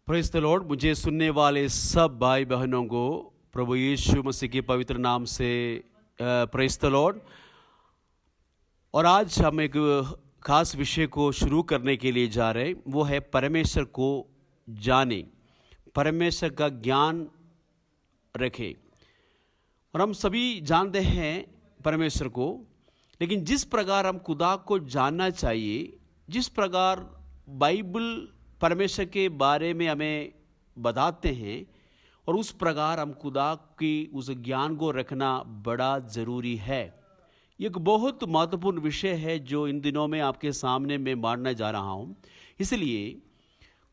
Praise the Lord. मुझे सुनने वाले सब भाई बहनों को प्रभु यीशु मसीह के पवित्र नाम से प्रेज द लॉर्ड। और आज हम एक खास विषय को शुरू करने के लिए जा रहे हैं, वो है परमेश्वर को जाने, परमेश्वर का ज्ञान रखें। और हम सभी जानते हैं परमेश्वर को, लेकिन जिस प्रकार हम खुदा को जानना चाहिए, जिस प्रकार बाइबल परमेश्वर के बारे में हमें बताते हैं, और उस प्रकार हम खुदा की उस ज्ञान को रखना बड़ा ज़रूरी है। ये एक बहुत महत्वपूर्ण विषय है जो इन दिनों में आपके सामने मैं मारने जा रहा हूँ। इसलिए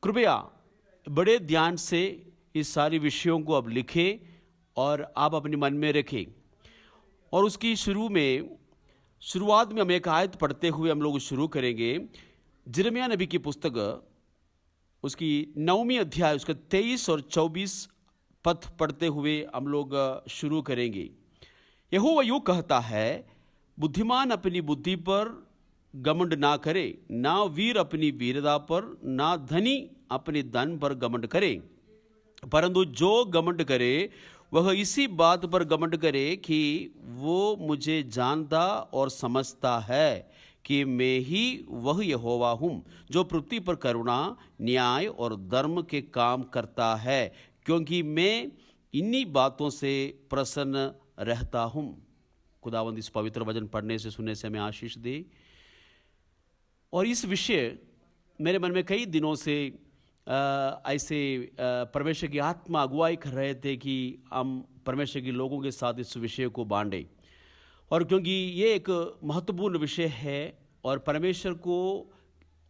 कृपया बड़े ध्यान से इस सारे विषयों को अब लिखें और आप अपने मन में रखें। और उसकी शुरुआत में हम एक आयत पढ़ते हुए हम लोग शुरू करेंगे। यिर्मयाह नबी की पुस्तक, उसकी 9वीं अध्याय, उसका 23 और 24 पद पढ़ते हुए हम लोग शुरू करेंगे। यहोवा यूँ कहता है, बुद्धिमान अपनी बुद्धि पर घमंड ना करे, ना वीर अपनी वीरता पर, ना धनी अपने धन पर घमंड करे, परंतु जो घमंड करे वह इसी बात पर घमंड करे कि वो मुझे जानता और समझता है कि मैं ही वह यहोवा हूँ, जो पृथ्वी पर करुणा, न्याय और धर्म के काम करता है, क्योंकि मैं इन्हीं बातों से प्रसन्न रहता हूँ। खुदावंद इस पवित्र वचन पढ़ने से, सुनने से हमें आशीष दे। और इस विषय मेरे मन में कई दिनों से ऐसे परमेश्वर की आत्मा अगुवाई कर रहे थे कि हम परमेश्वर के लोगों के साथ इस विषय को बांटें। और क्योंकि ये एक महत्वपूर्ण विषय है, और परमेश्वर को,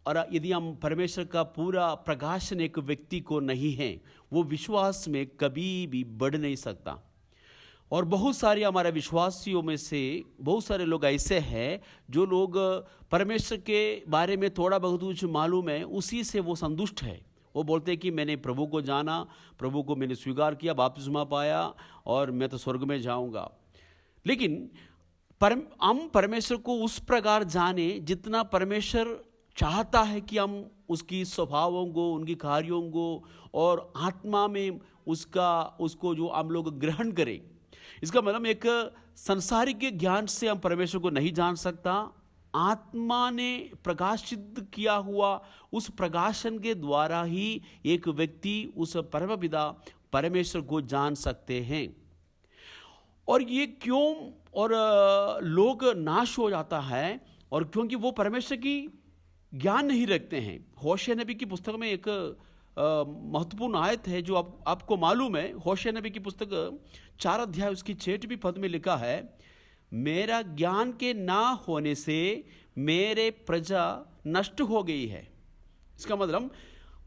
और यदि हम परमेश्वर का पूरा प्रकाशन एक व्यक्ति को नहीं है, वो विश्वास में कभी भी बढ़ नहीं सकता। और बहुत सारे हमारे विश्वासियों में से बहुत सारे लोग ऐसे हैं जो लोग परमेश्वर के बारे में थोड़ा बहुत कुछ मालूम है, उसी से वो संतुष्ट है। वो बोलते हैं कि मैंने प्रभु को जाना, प्रभु को मैंने स्वीकार किया, बपतिस्मा पाया, और मैं तो स्वर्ग में जाऊंगा। लेकिन हम परमेश्वर को उस प्रकार जाने जितना परमेश्वर चाहता है कि हम उसकी स्वभावों को, उनकी कार्यों को और आत्मा में उसको जो हम लोग ग्रहण करें। इसका मतलब एक संसारिक ज्ञान से हम परमेश्वर को नहीं जान सकता। आत्मा ने प्रकाशित किया हुआ उस प्रकाशन के द्वारा ही एक व्यक्ति उस परमपिता परमेश्वर को जान सकते हैं। और ये क्यों और लोग नाश हो जाता है, और क्योंकि वो परमेश्वर की ज्ञान नहीं रखते हैं। होशे नबी की पुस्तक में एक महत्वपूर्ण आयत है जो आपको मालूम है। होशे नबी की पुस्तक 4 अध्याय उसकी 6वीं पद में लिखा है, मेरा ज्ञान के ना होने से मेरे प्रजा नष्ट हो गई है। इसका मतलब,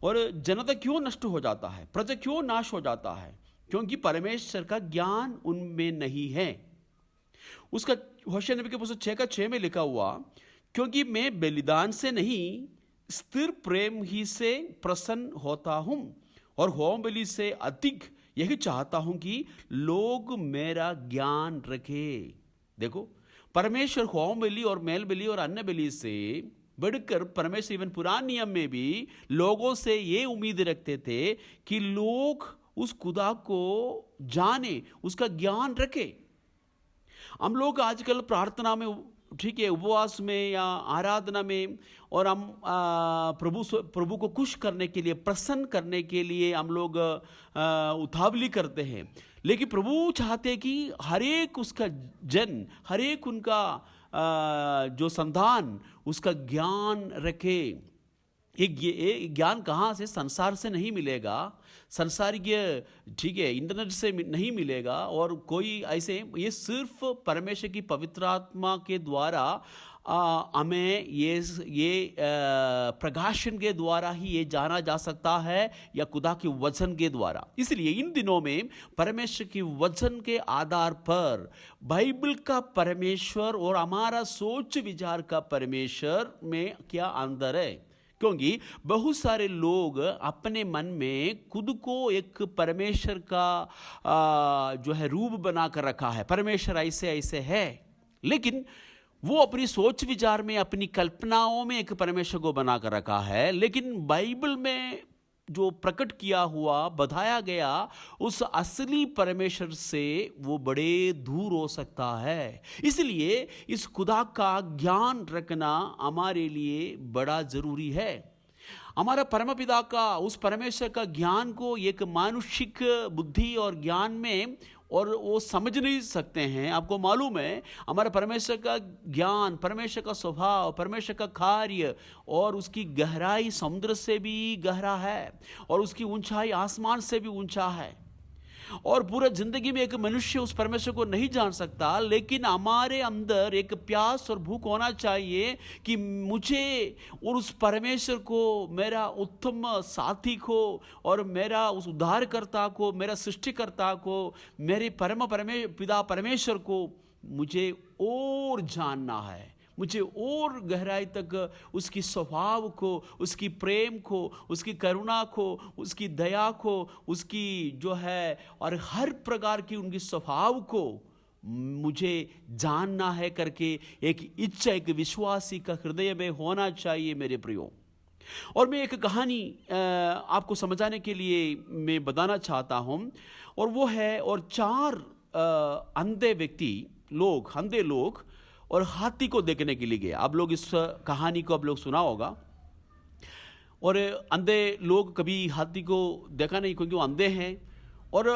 और जनता क्यों नष्ट हो जाता है, प्रजा क्यों नाश हो जाता है? क्योंकि परमेश्वर का ज्ञान उनमें नहीं है। उसका होशे नबी के पुस्तक 6:6 में लिखा हुआ, क्योंकि मैं बलिदान से नहीं स्थिर प्रेम ही से प्रसन्न होता हूँ, और होम बलि से अधिक यही चाहता हूँ कि लोग मेरा ज्ञान रखे। देखो, परमेश्वर होम बलि और मेल बलि और अन्न बलि से बढ़कर परमेश्वर इवन पुराने नियम में भी लोगों से ये उम्मीद रखते थे कि लोग उस खुदा को जाने, उसका ज्ञान रखे। हम लोग आजकल प्रार्थना में, ठीक है, उपवास में या आराधना में, और हम प्रभु को खुश करने के लिए, प्रसन्न करने के लिए हम लोग उतावली करते हैं। लेकिन प्रभु चाहते हैं कि हर एक उसका जन, हर एक उनका जो संतान उसका ज्ञान रखे। ये ज्ञान कहाँ से? संसार से नहीं मिलेगा, संसारिक, ठीक है, इंटरनेट से नहीं मिलेगा, और कोई ऐसे, ये सिर्फ परमेश्वर की पवित्र आत्मा के द्वारा हमें ये प्रकाशन के द्वारा ही ये जाना जा सकता है, या खुदा के वचन के द्वारा। इसलिए इन दिनों में परमेश्वर के वचन के आधार पर बाइबल का परमेश्वर और हमारा सोच विचार का परमेश्वर में क्या अंतर है। क्योंकि बहुत सारे लोग अपने मन में खुद को एक परमेश्वर का जो है रूप बना कर रखा है, परमेश्वर ऐसे ऐसे है, लेकिन वो अपनी सोच विचार में, अपनी कल्पनाओं में एक परमेश्वर को बना कर रखा है। लेकिन बाइबल में जो प्रकट किया हुआ बताया गया उस असली परमेश्वर से वो बड़े दूर हो सकता है। इसलिए इस खुदा का ज्ञान रखना हमारे लिए बड़ा जरूरी है। हमारा परमपिता का उस परमेश्वर का ज्ञान को एक मानुषिक बुद्धि और ज्ञान में और वो समझ नहीं सकते हैं। आपको मालूम है हमारे परमेश्वर का ज्ञान, परमेश्वर का स्वभाव, परमेश्वर का कार्य और उसकी गहराई समुद्र से भी गहरा है और उसकी ऊंचाई आसमान से भी ऊंचा है। और पूरा जिंदगी में एक मनुष्य उस परमेश्वर को नहीं जान सकता, लेकिन हमारे अंदर एक प्यास और भूख होना चाहिए कि मुझे और उस परमेश्वर को, मेरा उत्तम साथी को और मेरा उस उद्धारकर्ता को, मेरा सृष्टिकर्ता को, मेरे पिता परमेश्वर को मुझे और जानना है। मुझे और गहराई तक उसकी स्वभाव को, उसकी प्रेम को, उसकी करुणा को, उसकी दया को, उसकी जो है और हर प्रकार की उनकी स्वभाव को मुझे जानना है करके एक इच्छा, एक विश्वासी का हृदय में होना चाहिए मेरे प्रियो। और मैं एक कहानी आपको समझाने के लिए मैं बताना चाहता हूँ, और वो है और 4 अंधे लोग और हाथी को देखने के लिए गए। आप लोग इस कहानी को आप लोग सुना होगा। और अंधे लोग कभी हाथी को देखा नहीं क्योंकि वो अंधे हैं। और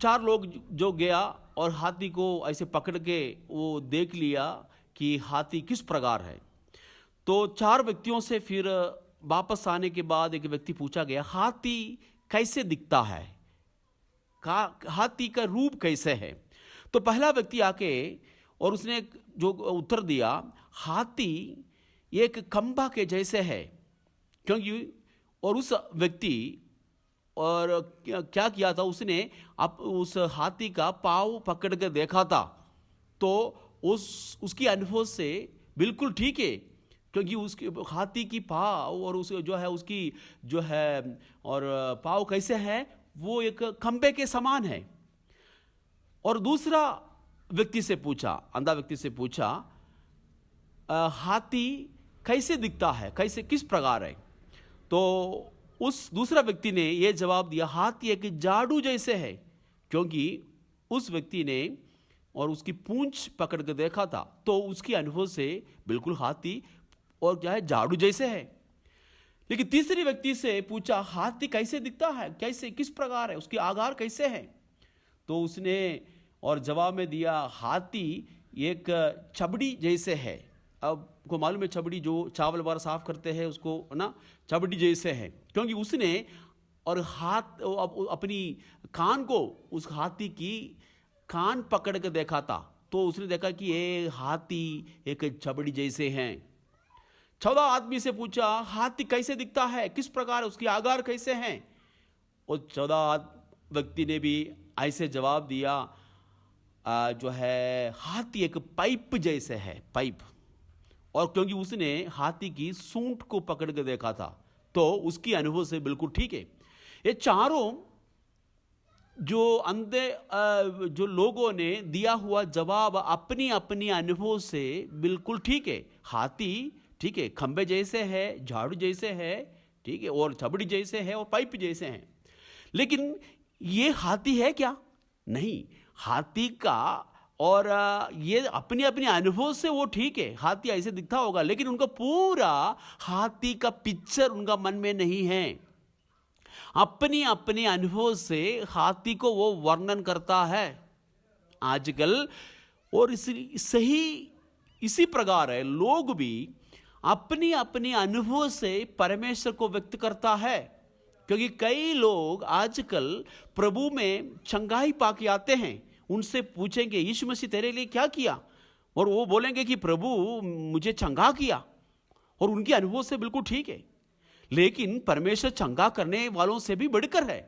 4 लोग जो गया और हाथी को ऐसे पकड़ के वो देख लिया कि हाथी किस प्रकार है। तो 4 व्यक्तियों से फिर वापस आने के बाद एक व्यक्ति पूछा गया, हाथी कैसे दिखता है, हाथी का रूप कैसे है। तो पहला व्यक्ति आके और उसने जो उत्तर दिया, हाथी एक खंभा के जैसे है। क्योंकि और उस व्यक्ति और क्या किया था, उसने उस हाथी का पाँव पकड़ कर देखा था। तो उसकी अनुभव से बिल्कुल ठीक है, क्योंकि उसके हाथी की पाँव और उस जो है उसकी जो है और पाँव कैसे है, वो एक खंभे के समान है। और दूसरा व्यक्ति से पूछा, अंधा व्यक्ति से पूछा, हाथी कैसे दिखता है, कैसे किस प्रकार है। तो उस दूसरा व्यक्ति ने यह जवाब दिया, हाथी एक जादू जैसे है। क्योंकि उस व्यक्ति ने और उसकी पूंछ पकड़ कर देखा था, तो उसकी अनुभव से बिल्कुल हाथी और क्या है, जादू जैसे है। लेकिन तीसरी व्यक्ति से पूछा, हाथी कैसे दिखता है, कैसे किस प्रकार है, उसकी आकार कैसे है। तो उसने और जवाब में दिया, हाथी एक छबड़ी जैसे है। अब को मालूम है छबड़ी जो चावल वार साफ करते हैं उसको ना, छबड़ी जैसे है। क्योंकि उसने और हाथ अपनी कान को उस हाथी की कान पकड़ कर देखा था, तो उसने देखा कि ये हाथी एक छबड़ी जैसे हैं। 14 आदमी से पूछा, हाथी कैसे दिखता है, किस प्रकार, उसकी आकार कैसे हैं। और 14 व्यक्ति ने भी ऐसे जवाब दिया, जो है हाथी एक पाइप जैसे है, पाइप। और क्योंकि उसने हाथी की सूंड को पकड़ के देखा था, तो उसकी अनुभव से बिल्कुल ठीक है। ये चारों जो अंधे जो लोगों ने दिया हुआ जवाब अपनी अपनी अनुभव से बिल्कुल ठीक है। हाथी ठीक है, खंबे जैसे है, झाड़ू जैसे है, ठीक है, और छबड़ी जैसे है और पाइप जैसे हैं। लेकिन ये हाथी है क्या? नहीं, हाथी का और ये अपने अपने अनुभव से वो ठीक है, हाथी ऐसे दिखता होगा, लेकिन उनका पूरा हाथी का पिक्चर उनका मन में नहीं है। अपने अपने अनुभव से हाथी को वो वर्णन करता है आजकल। और इसी प्रकार है, लोग भी अपनी अपनी अनुभव से परमेश्वर को व्यक्त करता है। क्योंकि कई लोग आजकल प्रभु में चंगाई पाके आते हैं, उनसे पूछेंगे यीशु मसीह तेरे लिए क्या किया, और वो बोलेंगे कि प्रभु मुझे चंगा किया, और उनकी अनुभव से बिल्कुल ठीक है। लेकिन परमेश्वर चंगा करने वालों से भी बढ़कर है,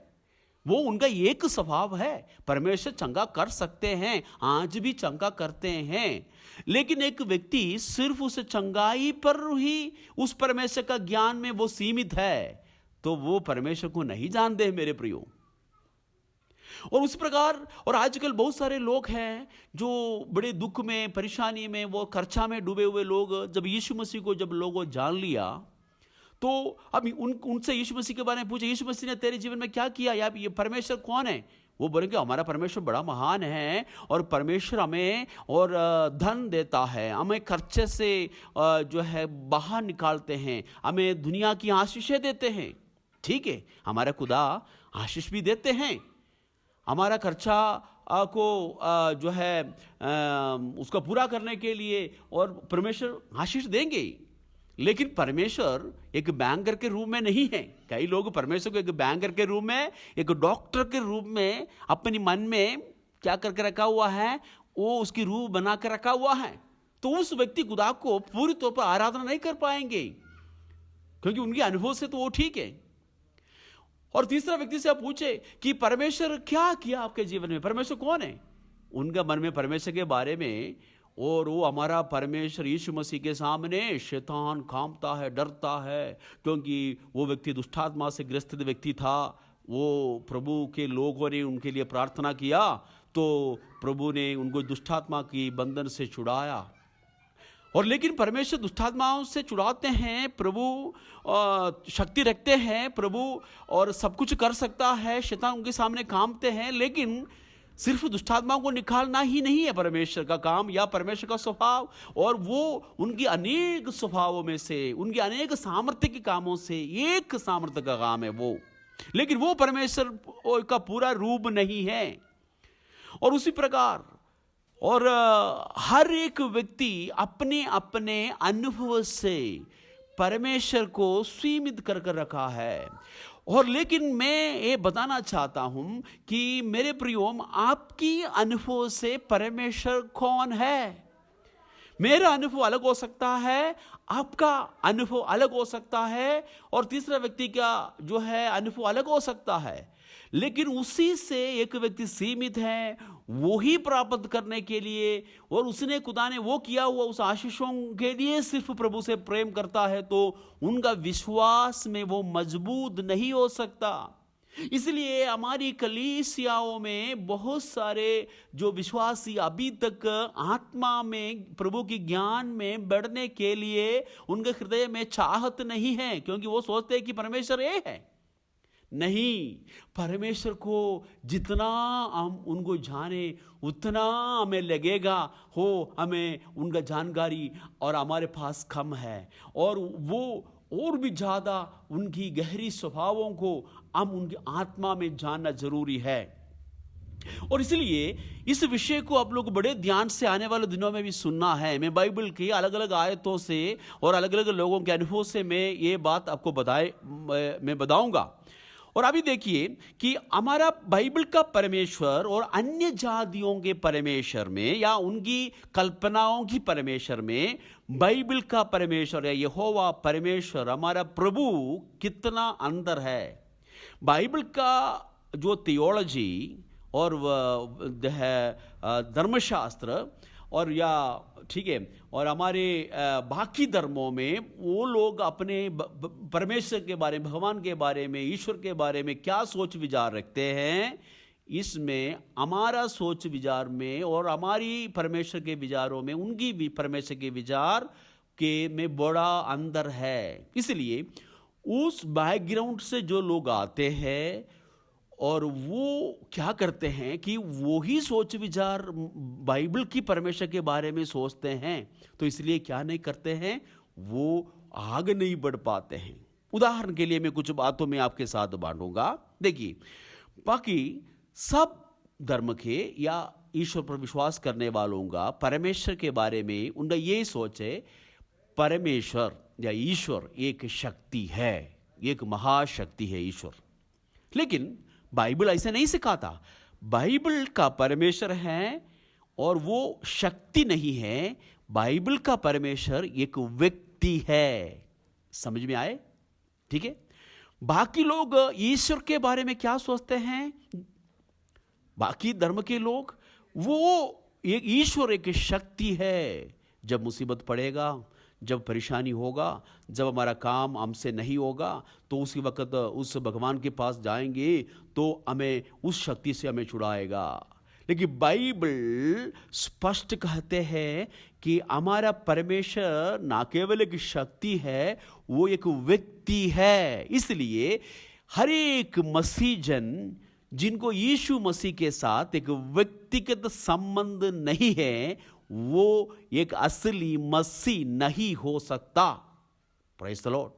वो उनका एक स्वभाव है। परमेश्वर चंगा कर सकते हैं, आज भी चंगा करते हैं। लेकिन एक व्यक्ति सिर्फ उस चंगाई पर ही उस परमेश्वर का ज्ञान में वो सीमित है, तो वो परमेश्वर को नहीं जानते मेरे प्रियो। और उस प्रकार और आजकल बहुत सारे लोग हैं जो बड़े दुख में, परेशानी में, वो खर्चा में डूबे हुए लोग, जब यीशु मसीह को जब लोगों जान लिया, तो अब उनसे यीशु मसीह के बारे में पूछे, यीशु मसीह ने तेरे जीवन में क्या किया, या ये परमेश्वर कौन है? वो बोलेंगे हमारा परमेश्वर बड़ा महान है, और परमेश्वर हमें और धन देता है, हमें खर्चे से जो है बाहर निकालते हैं, हमें दुनिया की आशीषें देते हैं। ठीक है, हमारा खुदा आशीष भी देते हैं, हमारा खर्चा को जो है उसको पूरा करने के लिए, और परमेश्वर आशीष देंगे। लेकिन परमेश्वर एक बैंकर के रूप में नहीं है। कई लोग परमेश्वर को एक बैंकर के रूप में, एक डॉक्टर के रूप में अपने मन में क्या करके रखा हुआ है, वो उसकी रूह बना कर रखा हुआ है। तो उस व्यक्ति खुदा को पूरी तौर पर आराधना नहीं कर पाएंगे, क्योंकि उनके अनुभव से तो वो ठीक है। और तीसरा व्यक्ति से आप पूछे कि परमेश्वर क्या किया आपके जीवन में, परमेश्वर कौन है? उनका मन में परमेश्वर के बारे में, और वो हमारा परमेश्वर यीशु मसीह के सामने शैतान कांपता है, डरता है, क्योंकि वो व्यक्ति दुष्टात्मा से ग्रस्त व्यक्ति था। वो प्रभु के लोगों ने उनके लिए प्रार्थना किया, तो प्रभु ने उनको दुष्टात्मा की बंधन से छुड़ाया। और लेकिन परमेश्वर दुष्टात्माओं से छुड़ाते हैं, प्रभु शक्ति रखते हैं, प्रभु और सब कुछ कर सकता है, शैतान उनके सामने कांपते हैं। लेकिन सिर्फ दुष्टात्माओं को निकालना ही नहीं है परमेश्वर का काम या परमेश्वर का स्वभाव, और वो उनकी अनेक स्वभावों में से, उनके अनेक सामर्थ्य के कामों से एक सामर्थ्य का काम है वो। लेकिन वो परमेश्वर का पूरा रूप नहीं है। और उसी प्रकार और हर एक व्यक्ति अपने अपने अनुभव से परमेश्वर को सीमित कर रखा है। और लेकिन मैं ये बताना चाहता हूं कि मेरे प्रियो, आपकी अनुभव से परमेश्वर कौन है? मेरा अनुभव अलग हो सकता है, आपका अनुभव अलग हो सकता है, और तीसरा व्यक्ति का जो है अनुभव अलग हो सकता है। लेकिन उसी से एक व्यक्ति सीमित है, वो ही प्राप्त करने के लिए, और उसने खुदा ने वो किया हुआ उस आशीषों के लिए सिर्फ प्रभु से प्रेम करता है, तो उनका विश्वास में वो मजबूत नहीं हो सकता। इसलिए हमारी कलीसियाओं में बहुत सारे जो विश्वासी अभी तक आत्मा में प्रभु की ज्ञान में बढ़ने के लिए उनके हृदय में चाहत नहीं है, क्योंकि वो सोचते हैं कि परमेश्वर ये है। नहीं, परमेश्वर को जितना हम उनको जाने उतना हमें लगेगा हो हमें उनका जानकारी और हमारे पास कम है, और वो और भी ज़्यादा उनकी गहरी स्वभावों को हम उनकी आत्मा में जानना जरूरी है। और इसलिए इस विषय को आप लोग बड़े ध्यान से आने वाले दिनों में भी सुनना है। मैं बाइबल की अलग अलग आयतों से और अलग अलग लोगों के अनुभव से मैं ये बात आपको मैं बताऊंगा। और अभी देखिए कि हमारा बाइबल का परमेश्वर और अन्य जातियों के परमेश्वर में या उनकी कल्पनाओं की परमेश्वर में बाइबल का परमेश्वर या यहोवा परमेश्वर हमारा प्रभु कितना अंदर है। बाइबल का जो थियोलॉजी और धर्मशास्त्र और या ठीक है, और हमारे बाकी धर्मों में वो लोग अपने परमेश्वर के बारे में, भगवान के बारे में, ईश्वर के बारे में क्या सोच विचार रखते हैं, इसमें हमारा सोच विचार में और हमारी परमेश्वर के विचारों में उनकी भी परमेश्वर के विचार के में बड़ा अंतर है। इसलिए उस बैकग्राउंड से जो लोग आते हैं और वो क्या करते हैं कि वो ही सोच विचार बाइबल की परमेश्वर के बारे में सोचते हैं, तो इसलिए क्या नहीं करते हैं, वो आगे नहीं बढ़ पाते हैं। उदाहरण के लिए मैं कुछ बातों में आपके साथ बांटूंगा। देखिए, बाकी सब धर्म के या ईश्वर पर विश्वास करने वालों का परमेश्वर के बारे में उनका यही सोच है, परमेश्वर या ईश्वर एक शक्ति है, एक महाशक्ति है ईश्वर। लेकिन बाइबल ऐसे नहीं सिखाता। बाइबल का परमेश्वर है और वो शक्ति नहीं है, बाइबल का परमेश्वर एक व्यक्ति है। समझ में आए? ठीक है। बाकी लोग ईश्वर के बारे में क्या सोचते हैं, बाकी धर्म के लोग, वो एक ईश्वर एक शक्ति है। जब मुसीबत पड़ेगा, जब परेशानी होगा, जब हमारा काम हमसे नहीं होगा, तो उसी वक्त उस भगवान के पास जाएंगे तो हमें उस शक्ति से हमें छुड़ाएगा। लेकिन बाइबल स्पष्ट कहते हैं कि हमारा परमेश्वर ना केवल एक शक्ति है, वो एक व्यक्ति है। इसलिए हर एक मसीह जन जिनको यीशु मसीह के साथ एक व्यक्तिगत संबंध नहीं है, वो एक असली मसीह नहीं हो सकता। Praise the Lord.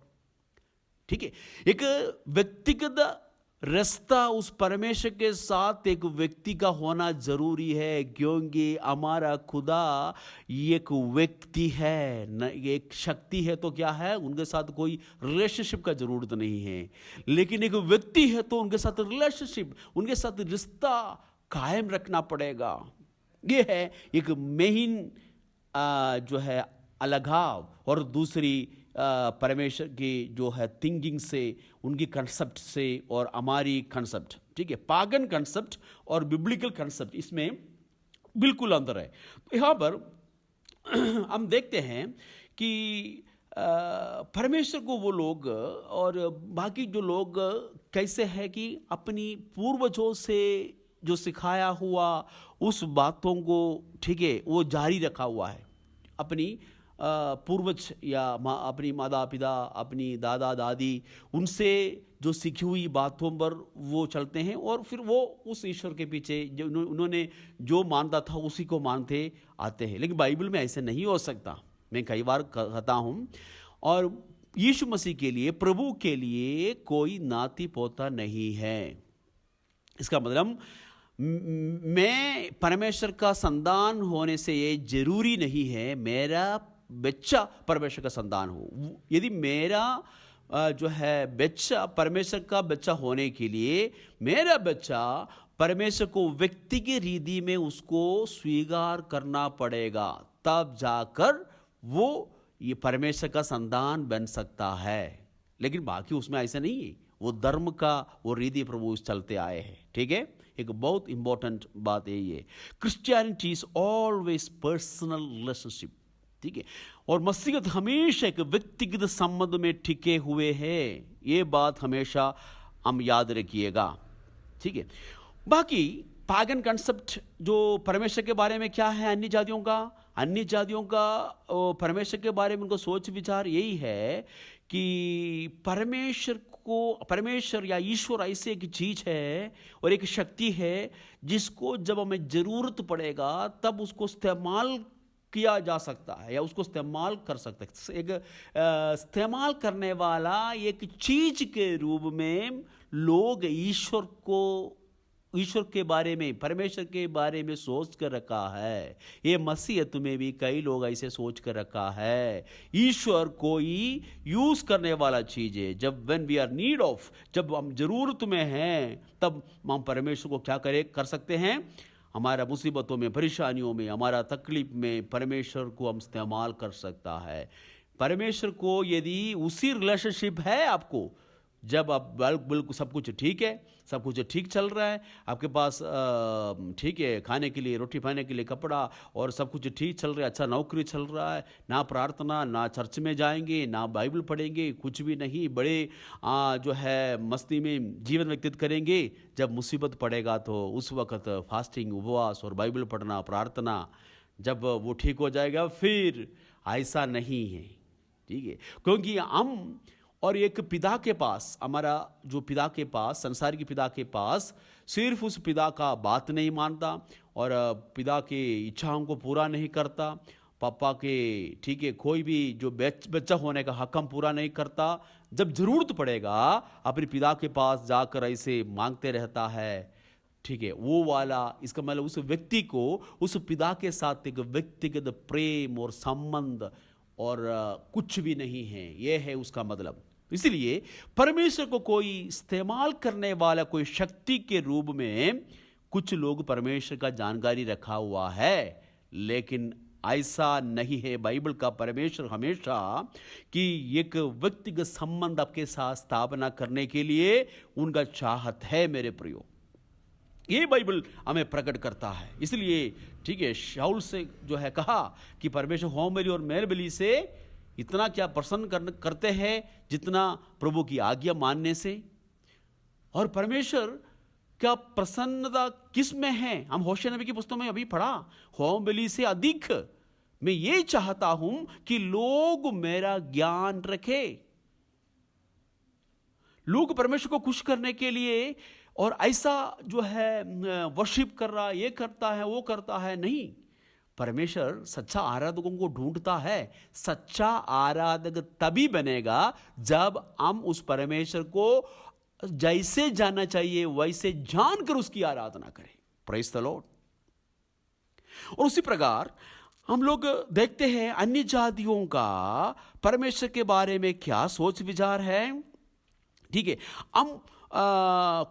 ठीक है, एक व्यक्तिगत रास्ता उस परमेश्वर के साथ एक व्यक्ति का होना जरूरी है, क्योंकि हमारा खुदा एक व्यक्ति है न, एक शक्ति है तो क्या है, उनके साथ कोई रिलेशनशिप का जरूरत नहीं है। लेकिन एक व्यक्ति है तो उनके साथ रिलेशनशिप, उनके साथ रिश्ता कायम रखना पड़ेगा। ये है एक मेन जो है अलगाव। और दूसरी परमेश्वर की जो है थिंकिंग से, उनकी कंसेप्ट से और हमारी कंसेप्ट, ठीक है, पागन कंसेप्ट और बिब्लिकल कंसेप्ट, इसमें बिल्कुल अंतर है। तो यहाँ पर हम देखते हैं कि परमेश्वर को वो लोग और बाकी जो लोग कैसे है कि अपनी पूर्वजों से जो सिखाया हुआ उस बातों को, ठीक है, वो जारी रखा हुआ है। अपनी पूर्वज या अपनी माता पिता, अपनी दादा दादी, उनसे जो सीखी हुई बातों पर वो चलते हैं और फिर वो उस ईश्वर के पीछे जो उन्होंने जो मानता था उसी को मानते आते हैं। लेकिन बाइबल में ऐसे नहीं हो सकता। मैं कई बार कहता हूँ, और यीशु मसीह के लिए, प्रभु के लिए कोई नाती पोता नहीं है। इसका मतलब मैं परमेश्वर का संतान होने से ये जरूरी नहीं है मेरा बच्चा परमेश्वर का संतान हो। यदि मेरा जो है बच्चा परमेश्वर का बच्चा होने के लिए मेरा बच्चा परमेश्वर को व्यक्ति की रीति में उसको स्वीकार करना पड़ेगा, तब जाकर वो ये परमेश्वर का संतान बन सकता है। लेकिन बाकी उसमें ऐसा नहीं है। वो धर्म का वो रीति प्रभु चलते आए हैं। ठीक है, एक बहुत इंपॉर्टेंट बात यही है। Christianity is always personal relationship. ठीक है, और मसीहत हमेशा एक व्यक्तिगत संबंध में टिके हुए हैं। ये बात हमेशा हम याद रखिएगा। ठीक है, बाकी पागन कंसेप्ट जो परमेश्वर के बारे में क्या है, अन्य जातियों का परमेश्वर के बारे में उनको सोच विचार यही है कि परमेश्वर या ईश्वर ऐसे एक चीज है और एक शक्ति है जिसको जब हमें जरूरत पड़ेगा तब उसको इस्तेमाल किया जा सकता है या उसको इस्तेमाल कर सकते हैं। एक इस्तेमाल करने वाला एक चीज के रूप में लोग ईश्वर के बारे में, परमेश्वर के बारे में सोच कर रखा है। ये मसीहत में भी कई लोग ऐसे सोच कर रखा है। ईश्वर कोई यूज करने वाला चीज है। जब when we are need of, जब हम जरूरत में हैं, तब हम परमेश्वर को क्या कर सकते हैं, हमारा मुसीबतों में, परेशानियों में, हमारा तकलीफ में परमेश्वर को हम इस्तेमाल कर सकता है। परमेश्वर को यदि उसी रिलेशनशिप है आपको, जब आप बिल्कुल सब कुछ ठीक है, सब कुछ ठीक चल रहा है, आपके पास ठीक है खाने के लिए, रोटी खाने के लिए कपड़ा और सब कुछ ठीक चल रहा है, अच्छा नौकरी चल रहा है, ना प्रार्थना, ना चर्च में जाएंगे, ना बाइबल पढ़ेंगे, कुछ भी नहीं, बड़े जो है मस्ती में जीवन व्यतीत करेंगे। जब मुसीबत पड़ेगा तो उस वक्त फास्टिंग, उपवास और बाइबल पढ़ना, प्रार्थना, जब वो ठीक हो जाएगा। फिर ऐसा नहीं है। ठीक है, क्योंकि हम और एक पिता के पास, हमारा जो पिता के पास, संसार के पिता के पास, सिर्फ उस पिता का बात नहीं मानता और पिता के इच्छाओं को पूरा नहीं करता, पापा के, ठीक है, कोई भी जो बच्चा होने का हक हम पूरा नहीं करता, जब जरूरत पड़ेगा अपने पिता के पास जाकर ऐसे मांगते रहता है। ठीक है, वो वाला, इसका मतलब उस व्यक्ति को उस पिता के साथ एक व्यक्तिगत प्रेम और संबंध और कुछ भी नहीं है, ये है उसका मतलब। इसलिए परमेश्वर को कोई इस्तेमाल करने वाला कोई शक्ति के रूप में कुछ लोग परमेश्वर का जानकारी रखा हुआ है, लेकिन ऐसा नहीं है। बाइबल का परमेश्वर हमेशा कि एक व्यक्तिगत संबंध आपके साथ स्थापना करने के लिए उनका चाहत है। मेरे प्रियो, ये बाइबल हमें प्रकट करता है। इसलिए ठीक है, शाऊल से जो है कहा कि परमेश्वर होम बलि और मेल बलि से इतना क्या प्रसन्न करते हैं जितना प्रभु की आज्ञा मानने से। और परमेश्वर क्या प्रसन्नता किस में है? हम होशे नबी की पुस्तक में अभी पढ़ा, होम बलि से अधिक मैं ये चाहता हूं कि लोग मेरा ज्ञान रखे। लोग परमेश्वर को खुश करने के लिए और ऐसा जो है वर्शिप कर रहा, ये करता है, वो करता है, नहीं। परमेश्वर सच्चा आराधकों को ढूंढता है। सच्चा आराधक तभी बनेगा जब हम उस परमेश्वर को जैसे जानना चाहिए वैसे जानकर उसकी आराधना करें। Praise the Lord. और उसी प्रकार हम लोग देखते हैं अन्य जातियों का परमेश्वर के बारे में क्या सोच विचार है। ठीक है, हम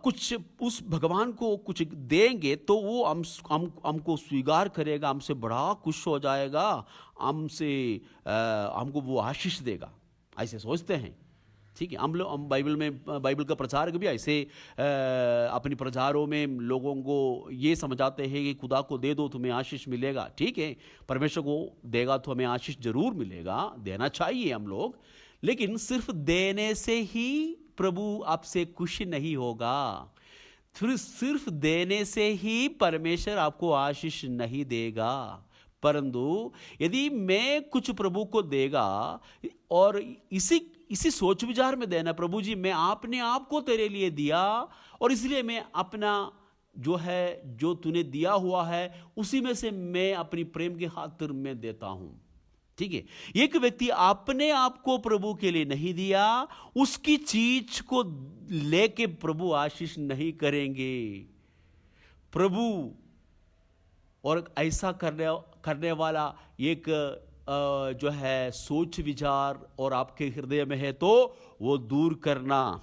कुछ उस भगवान को कुछ देंगे तो वो हमको स्वीकार करेगा, हमसे बड़ा खुश हो जाएगा, हमको वो आशीष देगा, ऐसे सोचते हैं। ठीक है, हम बाइबल का प्रचारक भी ऐसे अपनी प्रचारों में लोगों को ये समझाते हैं कि खुदा को दे दो तुम्हें आशीष मिलेगा। ठीक है, परमेश्वर को देगा तो हमें आशीष जरूर मिलेगा, देना चाहिए हम लोग, लेकिन सिर्फ देने से ही प्रभु आपसे खुश नहीं होगा। फिर सिर्फ देने से ही परमेश्वर आपको आशीष नहीं देगा, परंतु यदि मैं कुछ प्रभु को देगा और इसी सोच विचार में देना, प्रभु जी मैं आपने आप को तेरे लिए दिया और इसलिए मैं अपना जो तूने दिया हुआ है उसी में से मैं अपनी प्रेम के खातिर मैं देता हूं। ठीक है, एक व्यक्ति अपने आप को प्रभु के लिए नहीं दिया, उसकी चीज को लेके प्रभु आशीष नहीं करेंगे। प्रभु और ऐसा करने वाला एक जो है सोच विचार और आपके हृदय में है तो वो दूर करना।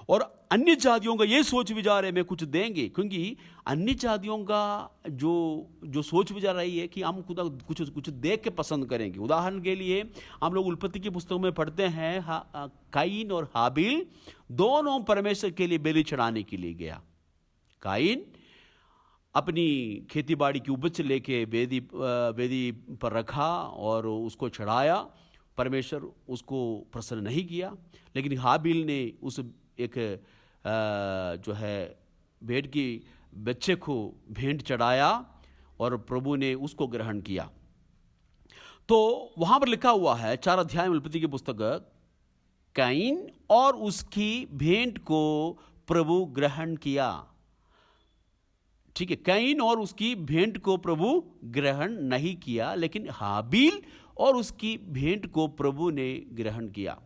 और अन्य जातियों का ये सोच विचार है मैं कुछ देंगे, क्योंकि अन्य जातियों का जो सोच विचार रही है कि हम खुदा कुछ देख के पसंद करेंगे। उदाहरण के लिए हम लोग उत्पत्ति की पुस्तक में पढ़ते हैं, काइन और हाबिल दोनों परमेश्वर के लिए बलि चढ़ाने के लिए गया। काइन अपनी खेती बाड़ी की उपज लेके वेदी पर रखा और उसको चढ़ाया। परमेश्वर उसको प्रसन्न नहीं किया, लेकिन हाबिल ने उस एक जो है भेड़ की बच्चे को भेंट चढ़ाया और प्रभु ने उसको ग्रहण किया। तो वहां पर लिखा हुआ है 4 अध्याय में उत्पत्ति की पुस्तक, काइन और उसकी भेंट को प्रभु ग्रहण किया। ठीक है, काइन और उसकी भेंट को प्रभु ग्रहण नहीं किया, लेकिन हाबिल और उसकी भेंट को प्रभु ने ग्रहण किया।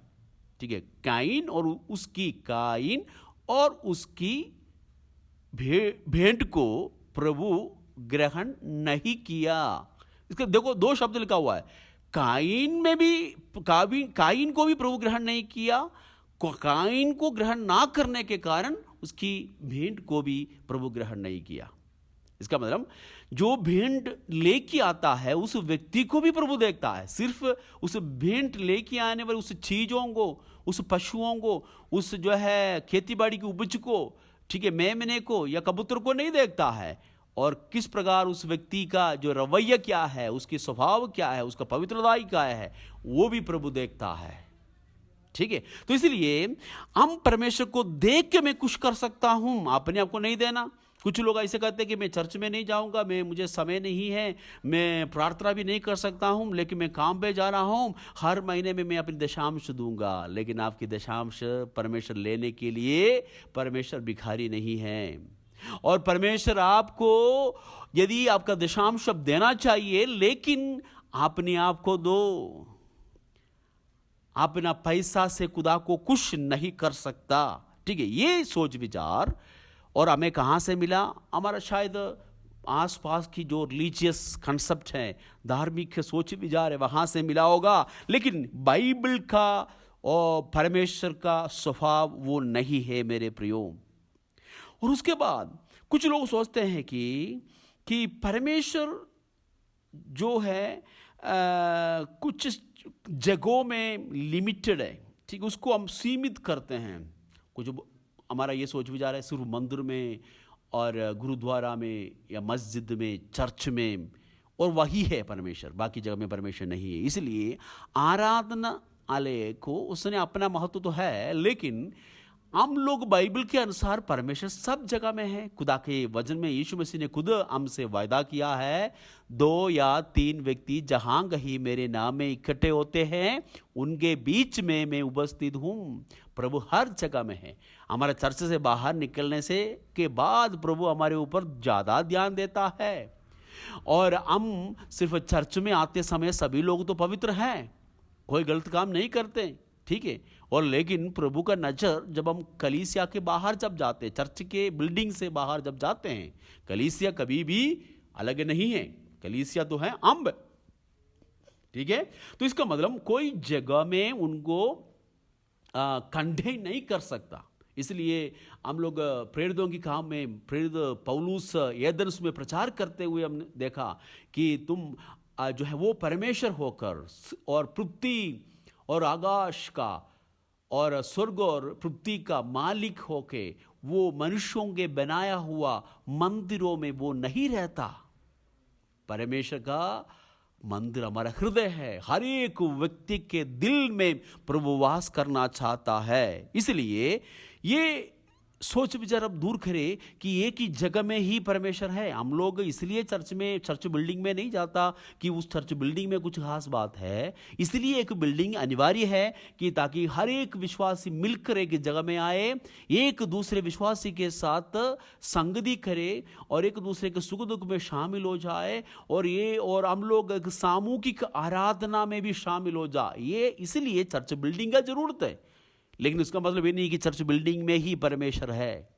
ठीक है, काइन और उसकी भेंट को प्रभु ग्रहण नहीं किया। इसका देखो 2 शब्द लिखा हुआ है, काइन को भी प्रभु ग्रहण नहीं किया, काइन को ग्रहण ना करने के कारण उसकी भेंट को भी प्रभु ग्रहण नहीं किया। इसका मतलब जो भेंट लेके आता है उस व्यक्ति को भी प्रभु देखता है, सिर्फ उस भेंट लेके आने वाले उस चीजों को, उस पशुओं को, उस जो है खेती बाड़ी की उपज को, ठीक है, मेमने को या कबूतर को नहीं देखता है। और किस प्रकार उस व्यक्ति का जो रवैया क्या है, उसके स्वभाव क्या है, उसका पवित्रता क्या है, वो भी प्रभु देखता है। ठीक है, तो इसलिए हम परमेश्वर को देख के मैं कुछ कर सकता हूं, अपने आप को नहीं देना। कुछ लोग ऐसे कहते हैं कि मैं चर्च में नहीं जाऊंगा, मुझे समय नहीं है, मैं प्रार्थना भी नहीं कर सकता हूं, लेकिन मैं काम पे जा रहा हूं, हर महीने में मैं अपनी दशांश दूंगा। लेकिन आपकी दशांश परमेश्वर लेने के लिए परमेश्वर भिखारी नहीं है। और परमेश्वर आपको यदि आपका दशांश देना चाहिए, लेकिन अपने आप को दो। अपना पैसा से खुदा को कुछ नहीं कर सकता। ठीक है, ये सोच विचार और हमें कहां से मिला? हमारा शायद आसपास की जो रिलीजियस कंसेप्ट है, धार्मिक सोच विचार है, वहां से मिला होगा। लेकिन बाइबल का और परमेश्वर का स्वभाव वो नहीं है मेरे प्रियो। और उसके बाद कुछ लोग सोचते हैं कि परमेश्वर जो है कुछ जगहों में लिमिटेड है। ठीक, उसको हम सीमित करते हैं। कुछ हमारा ये सोच विचार है सिर्फ मंदिर में और गुरुद्वारा में या मस्जिद में, चर्च में, और वही है परमेश्वर, बाकी जगह में परमेश्वर नहीं है। इसलिए आराधनालय को उसने अपना महत्व तो है, लेकिन हम लोग बाइबल के अनुसार परमेश्वर सब जगह में है। खुदा के वचन में यीशु मसीह ने खुद हमसे वायदा किया है, 2 या 3 व्यक्ति जहां कहीं मेरे नाम में इकट्ठे होते हैं उनके बीच में मैं उपस्थित हूं। प्रभु हर जगह में है। हमारे चर्च से बाहर निकलने से के बाद प्रभु हमारे ऊपर ज़्यादा ध्यान देता है। और हम सिर्फ चर्च में आते समय सभी लोग तो पवित्र हैं, कोई गलत काम नहीं करते, ठीक है। और लेकिन प्रभु का नज़र जब हम कलीसिया के बाहर जब जाते हैं, चर्च के बिल्डिंग से बाहर जब जाते हैं, कलीसिया कभी भी अलग नहीं है, कलीसिया तो है अम्ब, ठीक है। तो इसका मतलब कोई जगह में उनको कंडेन नहीं कर सकता। इसलिए हम लोग प्रेरितों की काम में प्रेरित पौलुस एथेंस में प्रचार करते हुए हमने देखा कि तुम जो है वो परमेश्वर होकर और पृथ्वी और आकाश का और स्वर्ग और पृथ्वी का मालिक होके वो मनुष्यों के बनाया हुआ मंदिरों में वो नहीं रहता। परमेश्वर का मंदिर हमारा हृदय है, हर एक व्यक्ति के दिल में प्रभु वास करना चाहता है। इसलिए ये सोच विचार अब दूर करें कि एक ही जगह में ही परमेश्वर है। हम लोग इसलिए चर्च बिल्डिंग में नहीं जाता कि उस चर्च बिल्डिंग में कुछ खास बात है। इसलिए एक बिल्डिंग अनिवार्य है कि ताकि हर एक विश्वासी मिलकर एक जगह में आए, एक दूसरे विश्वासी के साथ संगति करे और एक दूसरे के सुख दुख में शामिल हो जाए और हम लोग एक सामूहिक आराधना में भी शामिल हो जाए। ये इसलिए चर्च बिल्डिंग का जरूरत है। लेकिन इसका मतलब ये नहीं कि चर्च बिल्डिंग में ही परमेश्वर है,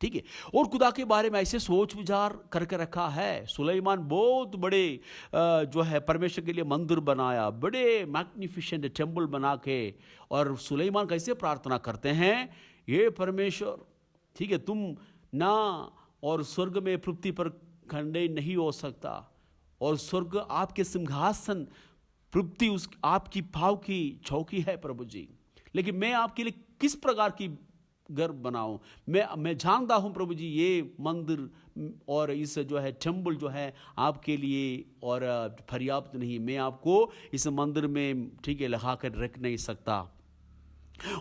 ठीक है। और खुदा के बारे में ऐसे सोच विचार करके रखा है। सुलेमान बहुत बड़े जो है परमेश्वर के लिए मंदिर बनाया, बड़े मैग्निफिसेंट टेम्पल बना के। और सुलेमान कैसे प्रार्थना करते हैं, ये परमेश्वर, ठीक है, तुम ना और स्वर्ग में पृथ्वी पर खंडे नहीं हो सकता, और स्वर्ग आपके सिंहासन, पृथ्वी उस आपकी पाँव की चौकी है प्रभु जी। लेकिन मैं आपके लिए किस प्रकार की घर बनाऊं, मैं जानता हूं प्रभु जी ये मंदिर और इस जो है टेम्पल जो है आपके लिए और पर्याप्त नहीं, मैं आपको इस मंदिर में, ठीक है, लगा कर रख नहीं सकता।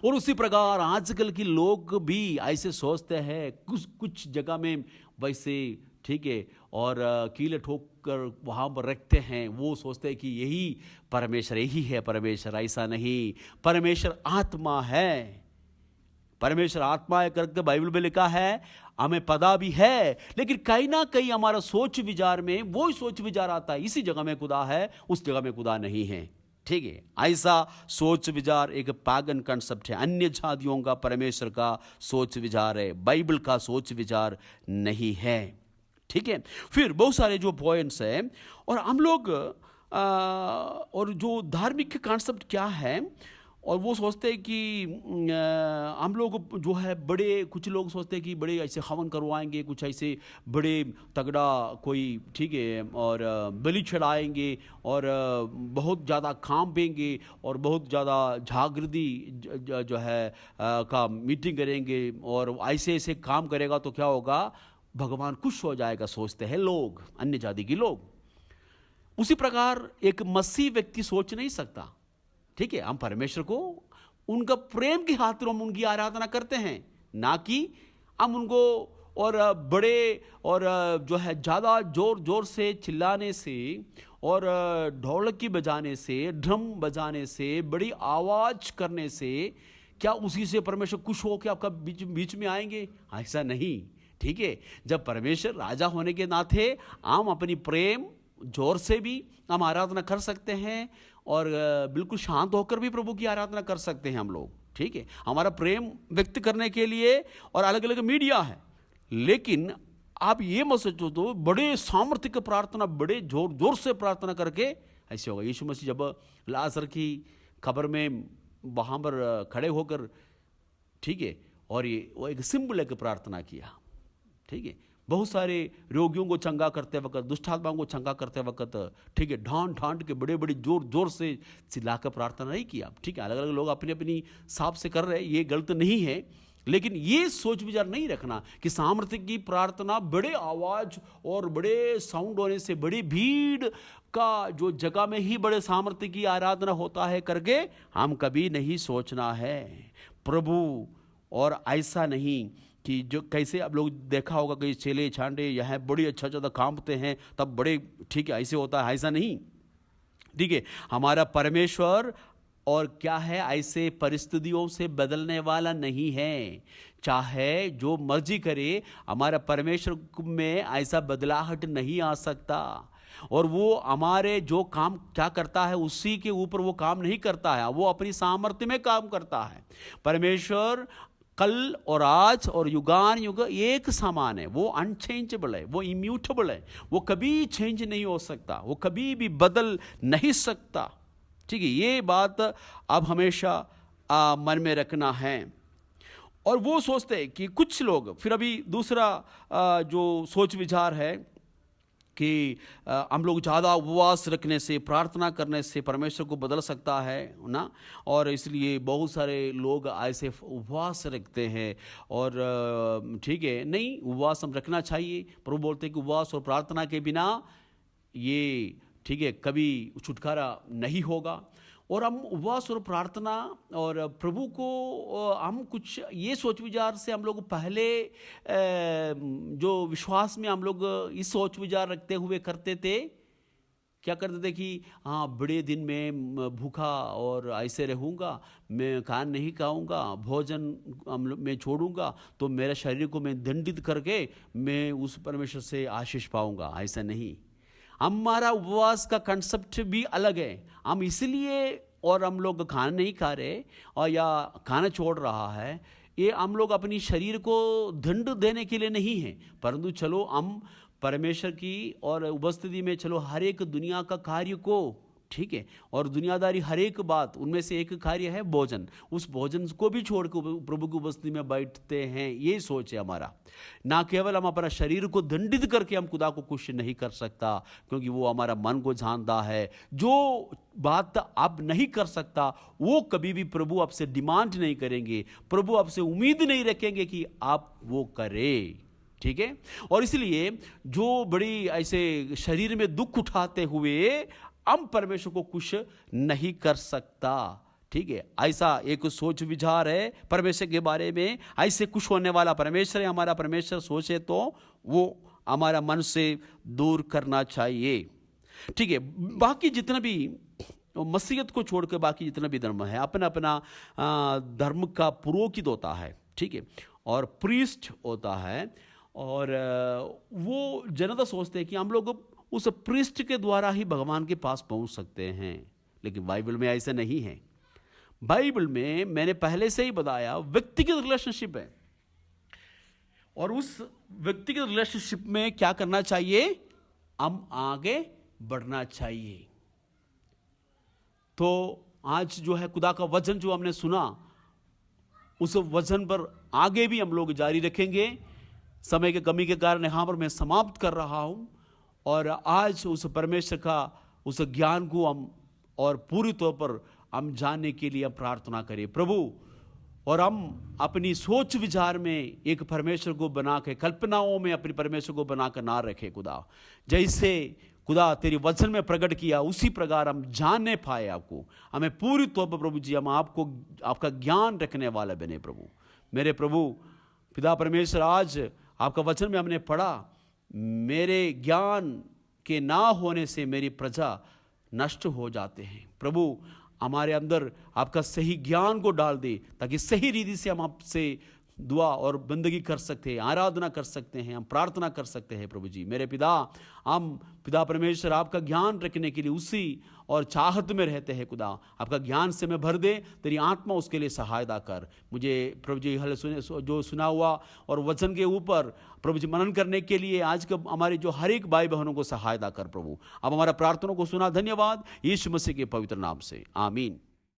और उसी प्रकार आजकल के लोग भी ऐसे सोचते हैं, कुछ जगह में वैसे, ठीक है, और कीले ठोक कर वहाँ पर रखते हैं। वो सोचते हैं कि यही परमेश्वर, यही है परमेश्वर। ऐसा नहीं, परमेश्वर आत्मा है। परमेश्वर आत्मा है करके बाइबल में लिखा है, हमें पता भी है। लेकिन कहीं ना कहीं हमारा सोच विचार में वो सोच विचार आता है, इसी जगह में खुदा है, उस जगह में खुदा नहीं है, ठीक है। ऐसा सोच विचार एक पागन कंसेप्ट है, अन्य जातियों का परमेश्वर का सोच विचार है, बाइबल का सोच विचार नहीं है, ठीक है। फिर बहुत सारे जो पॉइंट्स हैं, और हम लोग और जो धार्मिक कॉन्सेप्ट क्या है, और वो सोचते हैं कि हम लोग जो है बड़े, कुछ लोग सोचते हैं कि बड़े ऐसे हवन करवाएंगे, कुछ ऐसे बड़े तगड़ा कोई, ठीक है, और बलि चढ़ाएंगे और बहुत ज़्यादा काम पेंगे और बहुत ज़्यादा जागृति जो है का मीटिंग करेंगे, और ऐसे ऐसे काम करेगा तो क्या होगा, भगवान खुश हो जाएगा, सोचते हैं लोग, अन्य जाति के लोग। उसी प्रकार एक मसीह व्यक्ति सोच नहीं सकता, ठीक है। हम परमेश्वर को उनका प्रेम की खातिर हम उनकी आराधना करते हैं, ना कि हम उनको और बड़े और जो है ज़्यादा जोर जोर से चिल्लाने से और ढोलकी बजाने से, ड्रम बजाने से, बड़ी आवाज़ करने से क्या उसी से परमेश्वर खुश हो के आपका बीच में आएंगे? ऐसा नहीं, ठीक है। जब परमेश्वर राजा होने के नाते हम अपनी प्रेम जोर से भी हम आराधना कर सकते हैं और बिल्कुल शांत होकर भी प्रभु की आराधना कर सकते हैं हम लोग, ठीक है। हमारा प्रेम व्यक्त करने के लिए और अलग अलग मीडिया है, लेकिन आप ये मत सोचो तो बड़े सामर्थ्य की प्रार्थना, बड़े जोर जोर से प्रार्थना करके ऐसे होगा। यीशु मसीह जब लाजर की कब्र में वहाँ पर खड़े होकर, ठीक है, और ये वो एक सिंपल एक प्रार्थना किया, ठीक है। बहुत सारे रोगियों को चंगा करते वक्त, दुष्टात्माओं को चंगा करते वक्त, ठीक है, ढांड के बड़े बड़े जोर जोर से चिल्लाकर प्रार्थना नहीं किया, ठीक है। अलग अलग लोग अपनी अपनी हिसाब से कर रहे हैं, ये गलत नहीं है, लेकिन ये सोच विचार नहीं रखना कि सामर्थ्य की प्रार्थना बड़े आवाज और बड़े साउंड होने से, बड़ी भीड़ का जो जगह में ही बड़े सामर्थ्य की आराधना होता है करके हम कभी नहीं सोचना है। प्रभु और ऐसा नहीं कि जो कैसे आप लोग देखा होगा कि चेले छांडे यह बड़ी अच्छा ज़्यादा कांपते हैं तब बड़े ठीक है ऐसे होता है, ऐसा नहीं। ठीक है, हमारा परमेश्वर और क्या है, ऐसे परिस्थितियों से बदलने वाला नहीं है। चाहे जो मर्जी करे, हमारा परमेश्वर में ऐसा बदलाहट नहीं आ सकता। और वो हमारे जो काम क्या करता है उसी के ऊपर वो काम नहीं करता है, वो अपनी सामर्थ्य में काम करता है। परमेश्वर कल और आज और युगान युग एक समान है, वो अनचेंजेबल है, वो इम्यूटेबल है, वो कभी चेंज नहीं हो सकता, वो कभी भी बदल नहीं सकता। ठीक है, ये बात अब हमेशा मन में रखना है। और वो सोचते हैं कि कुछ लोग फिर अभी दूसरा जो सोच विचार है कि हम लोग ज़्यादा उपवास रखने से, प्रार्थना करने से परमेश्वर को बदल सकता है ना, और इसलिए बहुत सारे लोग ऐसे उपवास रखते हैं। और ठीक है, नहीं, उपवास हम रखना चाहिए। प्रभु बोलते हैं कि उपवास और प्रार्थना के बिना ये ठीक है कभी छुटकारा नहीं होगा। और हम उपवास और प्रार्थना और प्रभु को हम कुछ ये सोच विचार से हम लोग पहले जो विश्वास में हम लोग इस सोच विचार रखते हुए करते थे, क्या करते थे कि हाँ बड़े दिन में भूखा और ऐसे रहूँगा, मैं खान नहीं खाऊँगा, भोजन मैं छोड़ूंगा तो मेरे शरीर को मैं दंडित करके मैं उस परमेश्वर से आशीष पाऊँगा। ऐसा नहीं, हमारा उपवास का कंसेप्ट भी अलग है। हम इसलिए और हम लोग खाना नहीं खा रहे और या खाना छोड़ रहा है, ये हम लोग अपनी शरीर को दंड देने के लिए नहीं है, परंतु चलो हम परमेश्वर की और उपस्थिति में चलो हर एक दुनिया का कार्य को, ठीक है, और दुनियादारी हर एक बात, उनमें से एक कार्य है भोजन, उस भोजन को भी छोड़ कर प्रभु की उपस्थिति में बैठते हैं। ये सोच है हमारा। ना केवल हम अपना शरीर को दंडित करके हम खुदा को खुश नहीं कर सकता, क्योंकि वो हमारा मन को जानता है। जो बात आप नहीं कर सकता वो कभी भी प्रभु आपसे डिमांड नहीं करेंगे, प्रभु आपसे उम्मीद नहीं रखेंगे कि आप वो करें। ठीक है, और इसलिए जो बड़ी ऐसे शरीर में दुख उठाते हुए हम परमेश्वर को खुश नहीं कर सकता। ठीक है, ऐसा एक सोच विचार है परमेश्वर के बारे में। ऐसे खुश होने वाला परमेश्वर है हमारा। परमेश्वर सोचे तो वो हमारा मन से दूर करना चाहिए। ठीक है, बाकी जितना भी मसीहत को छोड़कर बाकी जितना भी धर्म है, अपना अपना धर्म का पुरोहित होता है, ठीक है, और प्रीस्ट होता है। और वो जनता सोचते हैं कि हम लोग उस प्रीस्ट के द्वारा ही भगवान के पास पहुंच सकते हैं, लेकिन बाइबल में ऐसा नहीं है। बाइबल में मैंने पहले से ही बताया व्यक्तिगत रिलेशनशिप है, और उस व्यक्तिगत रिलेशनशिप में क्या करना चाहिए, हम आगे बढ़ना चाहिए। तो आज जो है खुदा का वचन जो हमने सुना, उस वचन पर आगे भी हम लोग जारी रखेंगे। समय की कमी के कारण यहाँ पर मैं समाप्त कर रहा हूँ, और आज उस परमेश्वर का उस ज्ञान को हम और पूरी तौर पर हम जानने के लिए हम प्रार्थना करें प्रभु, और हम अपनी सोच विचार में एक परमेश्वर को बना के, कल्पनाओं में अपने परमेश्वर को बना कर ना रखे खुदा। जैसे खुदा तेरे वचन में प्रकट किया उसी प्रकार हम जानने पाए आपको। हमें पूरी तौर पर प्रभु जी हम आपको, आपका ज्ञान रखने वाला बने प्रभु। मेरे प्रभु पिता परमेश्वर, आज आपका वचन में हमने पढ़ा, मेरे ज्ञान के ना होने से मेरी प्रजा नष्ट हो जाते हैं। प्रभु हमारे अंदर आपका सही ज्ञान को डाल दे, ताकि सही रीति से हम आपसे दुआ और बंदगी कर सकते हैं, आराधना कर सकते हैं, हम प्रार्थना कर सकते हैं। प्रभु जी मेरे पिता, हम पिता परमेश्वर आपका ज्ञान रखने के लिए उसी और चाहत में रहते हैं खुदा। आपका ज्ञान से मैं भर दे, तेरी आत्मा उसके लिए सहायता कर। मुझे प्रभु जी जो सुना हुआ और वचन के ऊपर प्रभु जी मनन करने के लिए आज के हमारे जो हर एक भाई बहनों को सहायता कर प्रभु। अब हमारा प्रार्थना को सुना, धन्यवाद, यीशु मसीह के पवित्र नाम से, आमीन।